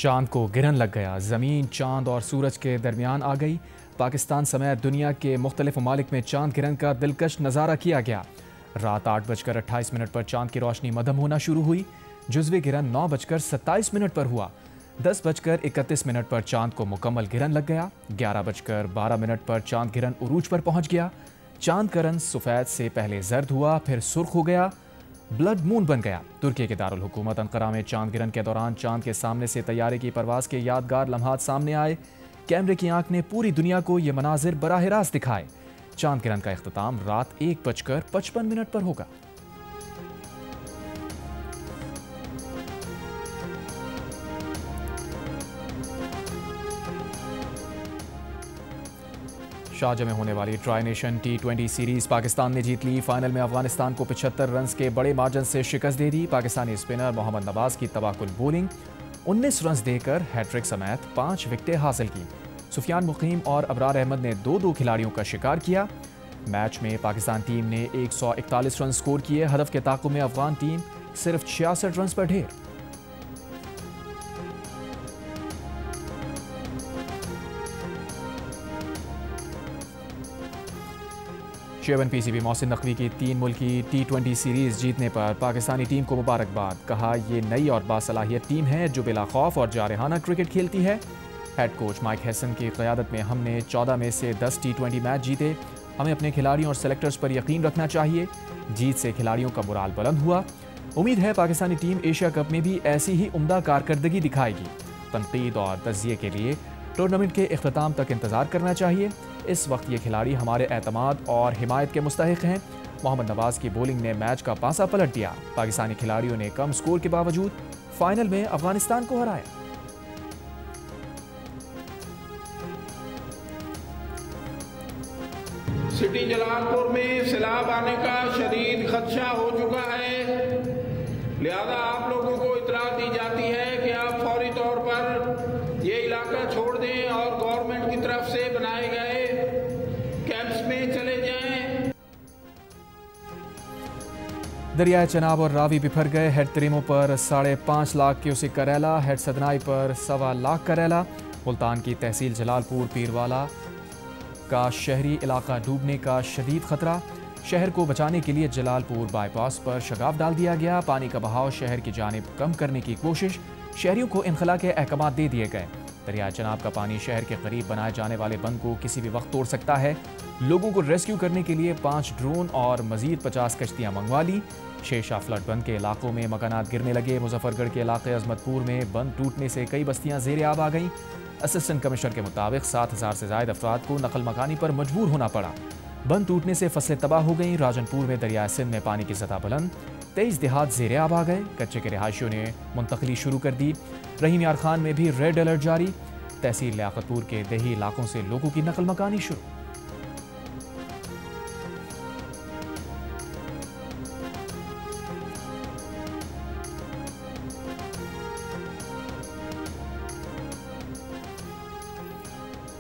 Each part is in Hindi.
चांद को गिरन लग गया। ज़मीन चांद और सूरज के दरमियान आ गई। पाकिस्तान समेत दुनिया के मुख्तलिफ ममालिक में चांद गिरन का दिलकश नज़ारा किया गया। रात 8:28 पर चांद की रोशनी मद्धम होना शुरू हुई। जुज़वी गिरन 9:27 पर हुआ। 10:31 पर चांद को मुकम्मल गिरन लग गया। 11:12 पर चांद गिरन उरूज पर पहुंच गया। चांद का रंग सफ़ेद से पहले जर्द हुआ, फिर सुर्ख हो गया, ब्लड मून बन गया। तुर्की के दारुल हुकूमत अंकारा में चांद गिरन के दौरान चांद के सामने से तैयारे की परवाज के यादगार लम्हात सामने आए। कैमरे की आंख ने पूरी दुनिया को ये मनाजिर बराह रास्त दिखाए। चांद गिरन का इख्तिताम रात 1:55 पर होगा। शारजा में होने वाली tri nation T20 series Pakistan ने जीत ली। फाइनल में अफगानिस्तान को 75 रन के बड़े मार्जिन से शिकस्त दे दी। पाकिस्तानी स्पिनर मोहम्मद नवाज की तबाकुल बॉलिंग 19 रन देकर हैट्रिक समेत 5 विकेटें हासिल की। सुफियान मुकीम और अबरार अहमद ने 2-2 खिलाड़ियों का शिकार किया। मैच में पाकिस्तान टीम ने 141 रन स्कोर किए। हदफ के ताक़ुब में अफगान टीम सिर्फ 66 रन पर ढेर। शेवन पीसीबी मोहसिन नकवी की 3 मुल्की T20 सीरीज जीतने पर पाकिस्तानी टीम को मुबारकबाद। कहा, ये नई और बासलाहियत टीम है जो बिला खौफ और जारहाना क्रिकेट खेलती है। हेड कोच माइक हैसन की क़यादत में हमने 14 में से 10 T20 मैच जीते। हमें अपने खिलाड़ियों और सेलेक्टर्स पर यकीन रखना चाहिए। जीत से खिलाड़ियों का मोराल बुलंद हुआ। उम्मीद है पाकिस्तानी टीम एशिया कप में भी ऐसी ही उम्दा कारकर्दगी दिखाएगी। तनकीद और तज़िये के लिए टूर्नामेंट के इख्तिताम तक इंतजार करना चाहिए। इस वक्त ये खिलाड़ी हमारे एतमाद और हिमायत के मुस्तहिक हैं। मोहम्मद नवाज की बॉलिंग ने मैच का पासा पलट दिया। पाकिस्तानी खिलाड़ियों ने कम स्कोर के बावजूद फाइनल में अफगानिस्तान को हराया। सिटी जलालपुर में सैलाब आने का शदीद खदशा हो चुका है, लिहाजा आप लोगों को इतला दी जाती है कि आप फौरी तौर पर ये इलाका छोड़ दें और गवर्नमेंट की तरफ से बनाए गए कैंप्स में चले जाएं। दरियाए चनाब और रावी बिफर गए। हेड तरीमों पर 5.5 लाख क्यूसिक करेला, हेड सदनाई पर 1.25 लाख करेला। मुल्तान की तहसील जलालपुर पीरवाला का शहरी इलाका डूबने का शदीद खतरा। शहर को बचाने के लिए जलालपुर बाईपास पर शगाफ डाल दिया गया। पानी का बहाव शहर की जानिब कम करने की कोशिश। शहरियों को इनखला के अहकामात दे दिए गए। दरिया चनाब का पानी शहर के करीब बनाए जाने वाले बंद को किसी भी वक्त तोड़ सकता है। लोगों को रेस्क्यू करने के लिए 5 ड्रोन और मजीद 50 कश्तियाँ मंगवा ली। शेरशाह फ्लड बंद के इलाकों में मकानात गिरने लगे। मुजफ्फरगढ़ के इलाके अजमतपुर में बंद टूटने से कई बस्तियाँ ज़ेर आब आ गईं। असिस्टेंट कमिश्नर के मुताबिक 7,000 से ज़ायद अफराद को नकल मकानी पर मजबूर होना पड़ा। बंद टूटने से फसलें तबाह हो गईं। राजनपुर में दरिया सिंध में पानी की सतह बुलंद। 23 देहात ज़ेर आब आ गए। कच्चे के रिहायशियों ने मुंतकली शुरू कर दी। रहीम यार खान में भी रेड अलर्ट जारी। तहसील लियाकतपुर के देही इलाकों से लोगों की नकल मकानी शुरू।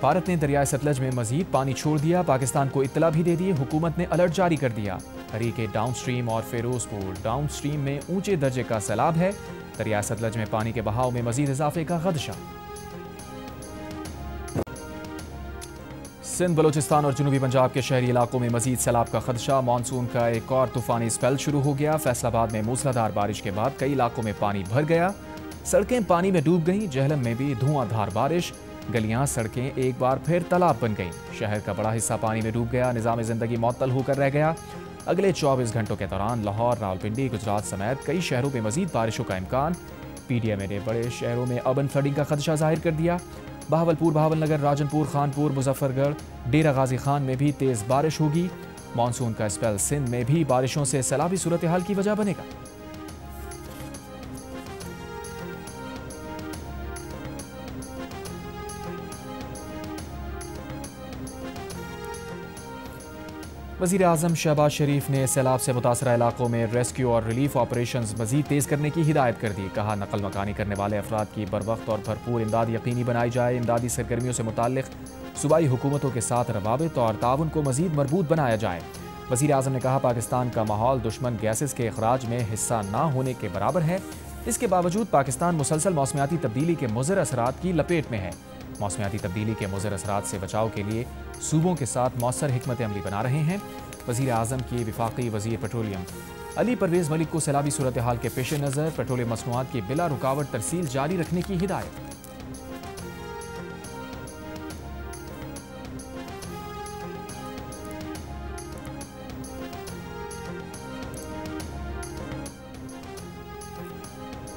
भारत ने दरियाए सतलज में मजीद पानी छोड़ दिया। पाकिस्तान को इत्तला भी दे दी। हुकूमत ने अलर्ट जारी कर दिया। हरीके डाउन स्ट्रीम और फिरोजपुर डाउन स्ट्रीम में ऊंचे दर्जे का सैलाब है। दरियाए सतलज में पानी के बहाव में मजीद इजाफे का खदशा। सिंध बलोचिस्तान और जनूबी पंजाब के शहरी इलाकों में मजीद सैलाब का खदशा। मानसून का एक और तूफानी स्पेल शुरू हो गया। फैसलाबाद में मूसलाधार बारिश के बाद कई इलाकों में पानी भर गया। सड़कें पानी में डूब गईं। जहलम में भी धुआंधार बारिश। गलियां सड़कें एक बार फिर तालाब बन गईं। शहर का बड़ा हिस्सा पानी में डूब गया। निज़ाम ज़िंदगी मुअत्तल होकर रह गया। अगले 24 घंटों के दौरान लाहौर, रावलपिंडी, गुजरात समेत कई शहरों में मजीद बारिशों का इम्कान। PDM ने बड़े शहरों में अर्बन फ्लडिंग का खदशा जाहिर कर दिया। बहावलपुर, बहावलनगर, राजनपुर, खानपुर, मुजफ्फरगढ़, डेरा गाजी खान में भी तेज़ बारिश होगी। मानसून का स्पेल सिंध में भी बारिशों से सैलाबी सूरत हाल की वजह बनेगा। वज़ीर आज़म शहबाज शरीफ ने सैलाब से मुतासरा इलाकों में रेस्क्यू और रिलीफ ऑपरेशंस मज़ीद तेज़ करने की हिदायत कर दी। कहा, नकल मकानी करने वाले अफराद की बरवक्त और भरपूर इमदाद यकीनी बनाई जाए। इमदादी सरगर्मियों से मुताल्लिक़ सूबाई हुकूमतों के साथ रवाबित और ताउन को मज़ीद मजबूत बनाया जाए। वज़ीर आज़म ने कहा, पाकिस्तान का माहौल दुश्मन गैसेस के अखराज में हिस्सा ना होने के बराबर है। इसके बावजूद पाकिस्तान मुसलसल मौसमियाती तब्दीली के मुज़र असरात की लपेट में है। मौसमियाती तब्दीली के मुज़र असरात से बचाव के लिए सूबों के साथ मौसर हिकमत अमली बना रहे हैं। वज़ीर आज़म की वफाकी वज़ीर पेट्रोलियम अली परवेज़ मलिक को सैलाबी सूरत हाल के पेश नज़र पेट्रोलियम मसनूआत की बिला रुकावट तरसील जारी रखने की हिदायत।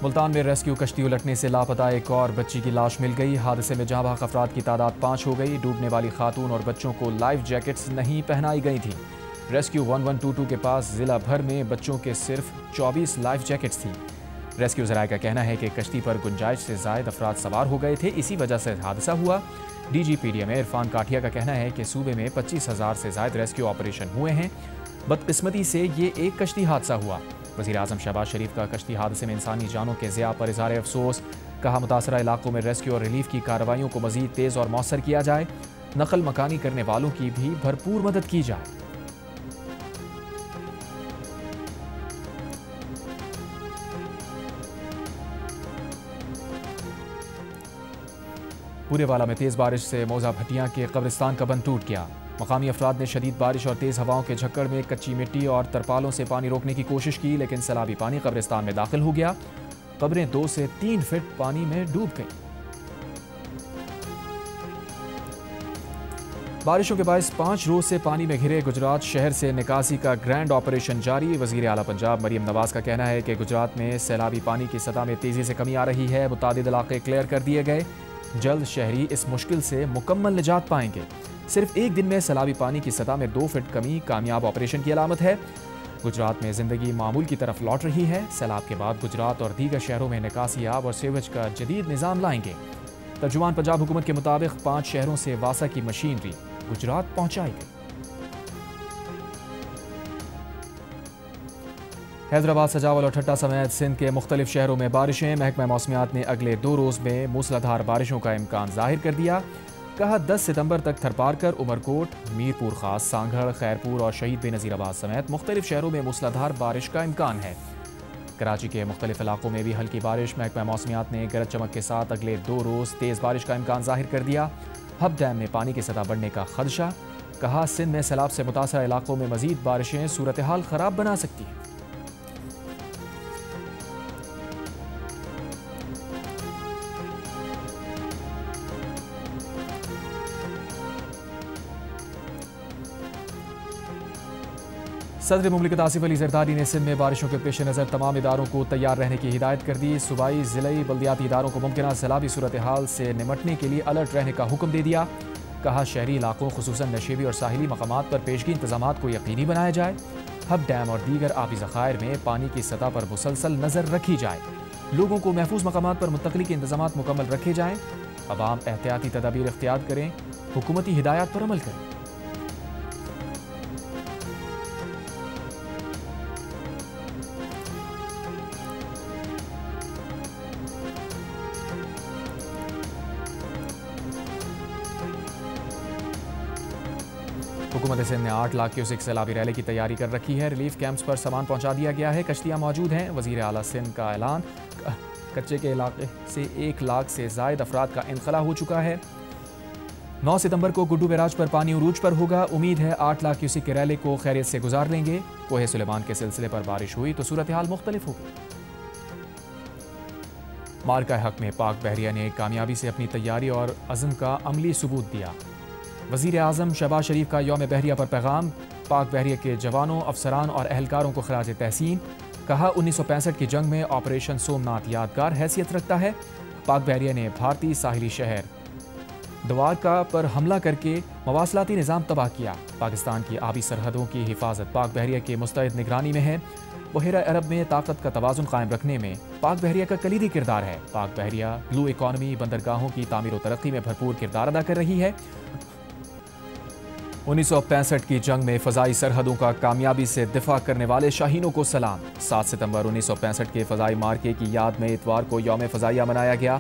मुल्तान में रेस्क्यू कश्ती उलटने से लापता एक और बच्ची की लाश मिल गई। हादसे में जहाँ बहक अफराद की तादाद 5 हो गई। डूबने वाली खातून और बच्चों को लाइफ जैकेट्स नहीं पहनाई गई थी। रेस्क्यू 1122 के पास जिला भर में बच्चों के सिर्फ 24 लाइफ जैकेट्स थी। रेस्क्यू ज़राए का कहना है कि कश्ती पर गुंजाइश से ज़ायद अफराद सवार हो गए थे, इसी वजह से हादसा हुआ। DGPDM इरफान काठिया का कहना है कि सूबे में 25,000 से ज़ायद रेस्क्यू ऑपरेशन हुए हैं। बदकिस्मती से ये एक कश्ती हादसा हुआ। वज़ीर आज़म शहबाज शरीफ का कश्ती हादसे में इंसानी जानों के ज़िया पर इज़हार अफसोस। कहा मुतासरा इलाकों में रेस्क्यू और रिलीफ की कार्रवाइयों को मज़ीद तेज़ और मौसर किया जाए। नकल मकानी करने वालों की भी भरपूर मदद की जाए। पूरेवाला में तेज़ बारिश से मौजा भटिया के कब्रिस्तान का बंद टूट गया। मकामी अफराद ने शदीद बारिश और तेज़ हवाओं के झक्कड़ में कच्ची मिट्टी और तरपालों से पानी रोकने की कोशिश की, लेकिन सैलाबी पानी कब्रिस्तान में दाखिल हो गया। कब्रें 2 से 3 फीट पानी में डूब गईं। बारिशों के बायस 5 रोज से पानी में घिरे गुजरात शहर से निकासी का ग्रैंड ऑपरेशन जारी। वज़ीर आला पंजाब मरियम नवाज का कहना है कि गुजरात में सैलाबी पानी की सतह में तेज़ी से कमी आ रही है। मुतादिद इलाके क्लियर कर दिए गए। जल्द शहरी इस मुश्किल से मुकम्मल निजात पाएंगे। सिर्फ एक दिन में सैलाबी पानी की सतह में 2 फीट कमी कामयाब ऑपरेशन की अलामत है। गुजरात में जिंदगी मामूल की तरफ लौट रही है। सैलाब के बाद गुजरात और दीगर शहरों में निकासी आब और सीवेज का जदीद निज़ाम लाएंगे। तर्जुमान पंजाब हुकूमत के मुताबिक 5 शहरों से वासा की मशीनरी गुजरात पहुंचाई गई। हैदराबाद, सजावल और ठट्टा समेत सिंध के मुख्तलिफ शहरों में बारिशें। महकमा मौसमियात ने अगले 2 रोज़ में मूसलाधार बारिशों का इम्कान जाहिर कर दिया। कहा 10 सितंबर तक थरपारकर, उमरकोट, मीरपुर खास, सांगड़, खैरपुर और शहीद बेनज़ीराबाद समेत मुख्तलिफ शहरों में मूसलाधार बारिश का इम्कान है। कराची के मुख्तलिफ इलाकों में भी हल्की बारिश। महकमा मौसमियात ने गरज चमक के साथ अगले 2 रोज़ तेज़ बारिश का इम्कान जाहिर कर दिया। हब डैम में पानी की सतह बढ़ने का खदशा। कहा सिंध में सैलाब से मुतासरा इलाकों में मजीद बारिशें सूरत हाल ख़राब बना सकती हैं। सदर मुमलिकत आसिफ अली जरदारी ने सिंध में बारिशों के पेश नज़र तमाम इदारों को तैयार रहने की हिदायत कर दी। सूबाई, ज़िलाई, बल्दियाती इदारों को मुमकिन सैलाबी सूरत हाल से निमटने के लिए अलर्ट रहने का हुक्म दे दिया। कहा शहरी इलाकों खुसूसन नशीबी और साहिली मकामात पर पेशगी इंतजामात को यकीनी बनाया जाए। हब डैम और दीगर आबी ज़खायर में पानी की सतह पर मुसलसल नज़र रखी जाए। लोगों को महफूज मकामात पर मुंतकली के इंतजामात मुकम्मल रखे जाएँ। अवाम एहतियाती तदाबीर इख्तियार करें, हुकूमती हिदायत पर अमल करें। हुकूमत सिंध ने 8 लाख क्यूसेक सैलाबी रैली की तैयारी कर रखी है। रिलीफ कैंप्स पर सामान पहुंचा दिया गया है। कश्तियां मौजूद हैं। वज़ीर आला सिंध का ऐलान। कच्चे के इलाके से 1 लाख से ज़ायद अफराद का इनखला हो चुका है। 9 सितंबर को गुड्डू बैराज पर पानी उरूज पर होगा। उम्मीद है 8 लाख क्यूसेक की रैली को खैरियत से गुजार लेंगे। कोहे सुलेमान के सिलसिले पर बारिश हुई तो सूरत हाल मुख्तलिफ होगी। मार्का हक में पाक बहरिया ने कामयाबी से अपनी तैयारी और अज़म का अमली सबूत दिया। वज़ीर आज़म शहबाज शरीफ का यौम बहरिया पर पैगाम। पाक बहरिया के जवानों, अफसरान और एहलकारों को खराज तहसीन। कहा 1965 की जंग में ऑपरेशन सोमनाथ यादगार हैसियत रखता है। पाक बहरिया ने भारतीय साहिली शहर द्वारका पर हमला करके मवासलाती निज़ाम तबाह किया। पाकिस्तान की आबी सरहदों की हिफाजत पाक बहरिया की मुस्तैद निगरानी में है। बहरा अरब में ताकत का तवाज़ुन कायम रखने में पाक बहरिया का कलीदी किरदार है। पाक बहरिया ब्लू इकॉनमी, बंदरगाहों की तामीर और तरक्की में भरपूर किरदार अदा कर रही है। 1965 की जंग में फ़ज़ाई सरहदों का कामयाबी से दिफा करने वाले शाहीनों को सलाम। 7 सितंबर 1965 के फ़ज़ाई मार्के की याद में इतवार को यौम फ़ज़ाइया मनाया गया।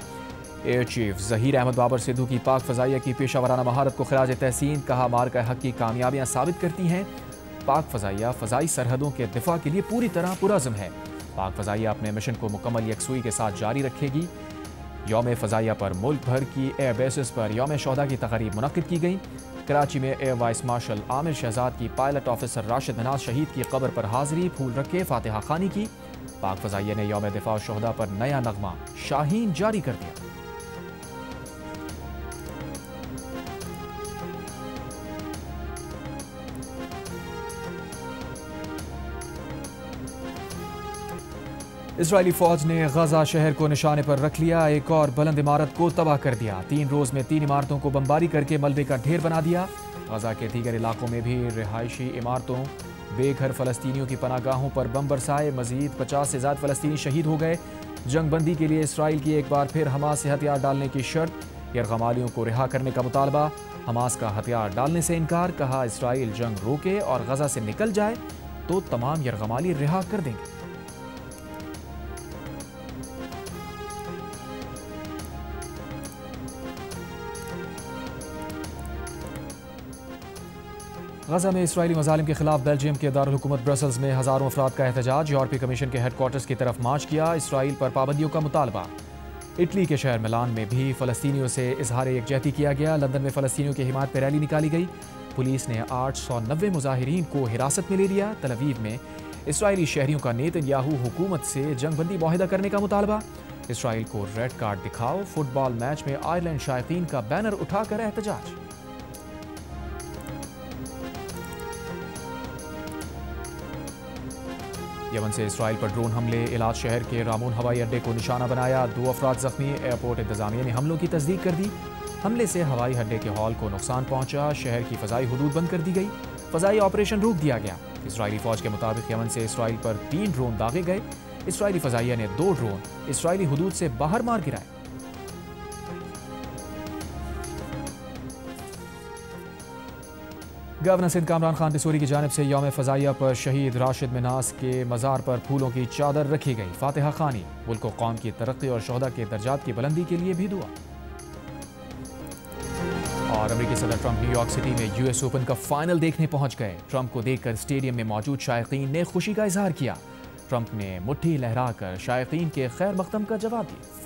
एयर चीफ ज़हीर अहमद बाबर सिद्धू की पाक फ़ज़ाइया की पेशा महारत को खराज तहसीन। कहा मार्का हक की कामयाबियाँ साबित करती हैं पाक फ़ज़ाइया फ़ज़ाई सरहदों के दिफा के लिए पूरी तरह पुरअज़्म है। पाक फ़ज़ाइया अपने मिशन को मुकम्मल यकसुई के साथ जारी रखेगी। यौम फ़ज़ाइया पर मुल्क भर की एयर बेसिस पर यौम शोहदा की तक़रीब मुनक़्क़िद की गई। कराची में air vice marshal Aamir Shahzad की पायलट ऑफिसर राशिद मिनाज शहीद की कब्र पर हाजिरी, फूल रखे, फातिहा खानी की। पाक फ़ज़ाइया ने यौम दिफा शोहदा पर नया नगमा शाहीन जारी कर दिया। इजरायली फौज ने गजा शहर को निशाने पर रख लिया, एक और बुलंद इमारत को तबाह कर दिया। 3 रोज में 3 इमारतों को बमबारी करके मलबे का ढेर बना दिया। गजा के दीगर इलाकों में भी रिहायशी इमारतों, बेघर फ़लस्तीनियों की पनागाहों पर बम बरसाए। मजीद 50 से ज़्यादा फ़लस्तीनी शहीद हो गए। जंगबंदी के लिए इसराइल की एक बार फिर हमास से हथियार डालने की शर्त, यरगमालियों को रिहा करने का मुतालबा। हमास का हथियार डालने से इनकार, कहा इसराइल जंग रोके और गजा से निकल जाए तो तमाम यरगमाली रिहा कर देंगे। गजा में इसराइली मज़ालिम के खिलाफ बेल्जियम के दारुल हुकूमत ब्रसल्स में हज़ारों अफराद का एहतजाज, यूरोपीय कमीशन के हेडक्वार्टर्स की तरफ मार्च किया। इसराइल पर पाबंदियों का मुतालबा। इटली के शहर मिलान में भी फ़लस्तीनियों से इजहार यकजहती किया गया। लंदन में फ़लस्तीनियों की हिमायत पर रैली निकाली गई। पुलिस ने 890 मुजाहिरीन को हिरासत में ले लिया। तल अवीव में इसराइली शहरियों का नेतन्याहू हुकूमत से जंगबंदी मुआहिदा करने का मुतालबा। इसराइल को रेड कार्ड दिखाओ, फुटबॉल मैच में आयरलैंड शायकीन का बैनर उठाकर एहतजाज। यमन से इसराइल पर ड्रोन हमले, इलाज शहर के रामून हवाई अड्डे को निशाना बनाया। 2 अफराद जख्मी, एयरपोर्ट इंतजामिया ने हमलों की तस्दीक कर दी। हमले से हवाई अड्डे के हॉल को नुकसान पहुंचा। शहर की फ़ज़ाई हदूद बंद कर दी गई। फ़ज़ाई ऑपरेशन रोक दिया गया। इसराइली फ़ौज के मुताबिक यमन से इसराइल पर 3 ड्रोन दागे गए। इसराइली फ़ज़ाइया ने 2 ड्रोन इसराइली हदूद से बाहर मार गिराए। गवर्नर सिंध कामरान खान डिसोरी की जानिब से यौम फ़ज़ाइया पर शहीद राशिद मिनाज के मज़ार पर फूलों की चादर रखी गई। फातिहा खानी, मुल्क व कौम की तरक्की और शोहदा के दर्जात की बुलंदी के लिए भी दुआ। और अमेरिकी सदर ट्रंप न्यूयॉर्क सिटी में यूएस ओपन का फाइनल देखने पहुंच गए। ट्रंप को देखकर स्टेडियम में मौजूद शायकीन ने खुशी का इजहार किया। ट्रंप ने मुट्ठी लहराकर शायकीन के खैर मकदम का जवाब दिया।